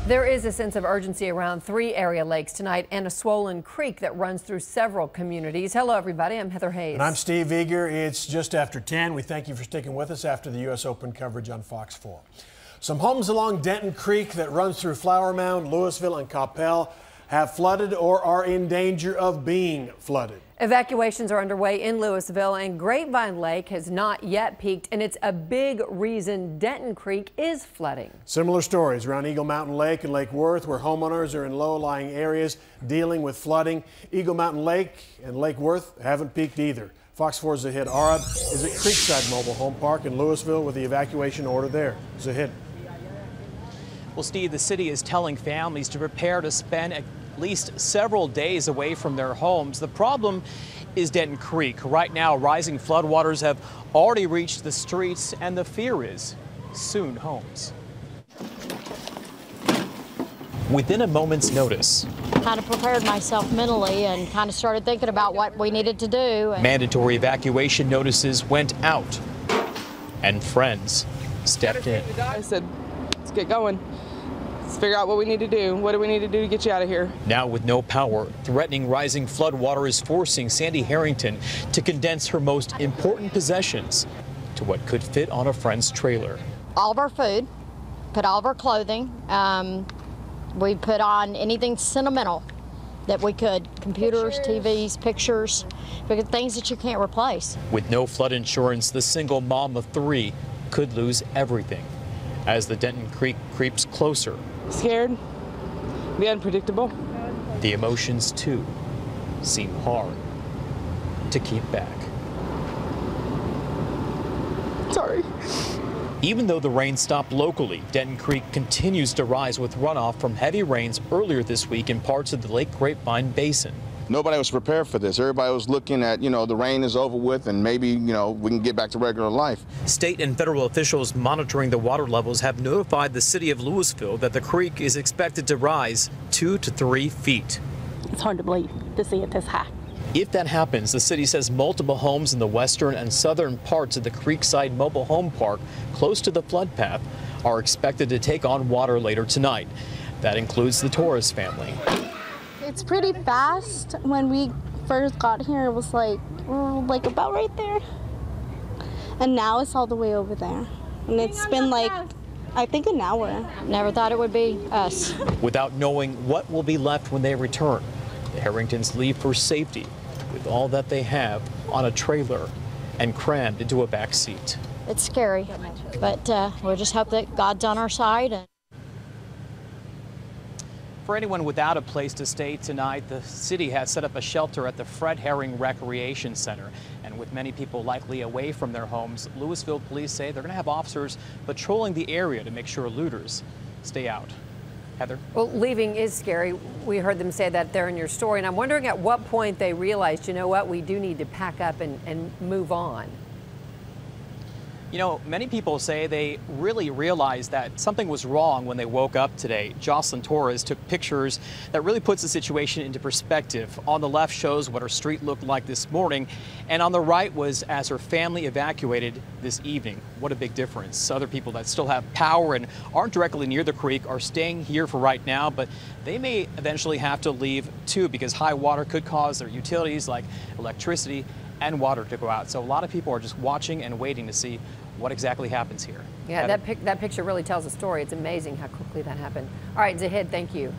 There is a sense of urgency around 3 area lakes tonight and a swollen creek that runs through several communities. Hello, everybody. I'm Heather Hayes. And I'm Steve Eager. It's just after 10. We thank you for sticking with us after the U.S. Open coverage on Fox 4. Some homes along Denton Creek that runs through Flower Mound, Lewisville, and Coppell have flooded or are in danger of being flooded. Evacuations are underway in Lewisville, and Grapevine Lake has not yet peaked, and it's a big reason Denton Creek is flooding. Similar stories around Eagle Mountain Lake and Lake Worth, where homeowners are in low-lying areas dealing with flooding. Eagle Mountain Lake and Lake Worth haven't peaked either. Fox 4's Zahid Arab is at Creekside Mobile Home Park in Lewisville with the evacuation order there. Zahid. Well, Steve, the city is telling families to prepare to spend at least several days away from their homes. The problem is Denton Creek. Right now, rising floodwaters have already reached the streets, and the fear is soon homes. Within a moment's notice, kind of prepared myself mentally and kind of started thinking about what we needed to do. Mandatory evacuation notices went out, and friends stepped in. I said, let's get going. Let's figure out what we need to do. What do we need to do to get you out of here? Now with no power, threatening rising floodwater is forcing Sandy Harrington to condense her most important possessions to what could fit on a friend's trailer. All of our food, put all of our clothing. We put on anything sentimental that we could, computers, TVs, pictures, things that you can't replace. With no flood insurance, the single mom of 3 could lose everything as the Denton Creek creeps closer. Scared, the unpredictable. The emotions, too, seem hard to keep back. Sorry. Even though the rain stopped locally, Denton Creek continues to rise with runoff from heavy rains earlier this week in parts of the Lake Grapevine Basin. Nobody was prepared for this. Everybody was looking at, the rain is over with and maybe, we can get back to regular life. State and federal officials monitoring the water levels have notified the city of Lewisville that the creek is expected to rise 2 to 3 feet. It's hard to believe to see it this high. If that happens, the city says multiple homes in the western and southern parts of the Creekside Mobile Home Park, close to the flood path, are expected to take on water later tonight. That includes the Torres family. It's pretty fast. When we first got here, it was like about right there. And now it's all the way over there. And it's been like, I think an hour. Never thought it would be us. Without knowing what will be left when they return, the Harringtons leave for safety with all that they have on a trailer and crammed into a back seat. It's scary, but we'll just hope that God's on our side. For anyone without a place to stay tonight, the city has set up a shelter at the Fred Herring Recreation Center. And with many people likely away from their homes, Lewisville police say they're going to have officers patrolling the area to make sure looters stay out. Heather? Well, leaving is scary. We heard them say that there in your story, and I'm wondering at what point they realized, you know what, we do need to pack up and move on. Many people say they really realized that something was wrong when they woke up today. Jocelyn Torres took pictures that really puts the situation into perspective. On the left shows what her street looked like this morning, and on the right was as her family evacuated this evening. What a big difference. Other people that still have power and aren't directly near the creek are staying here for right now, but they may eventually have to leave too because high water could cause their utilities like electricity and water to go out. So a lot of people are just watching and waiting to see what exactly happens here. Yeah, that picture really tells a story. It's amazing how quickly that happened. All right, Zahid, thank you.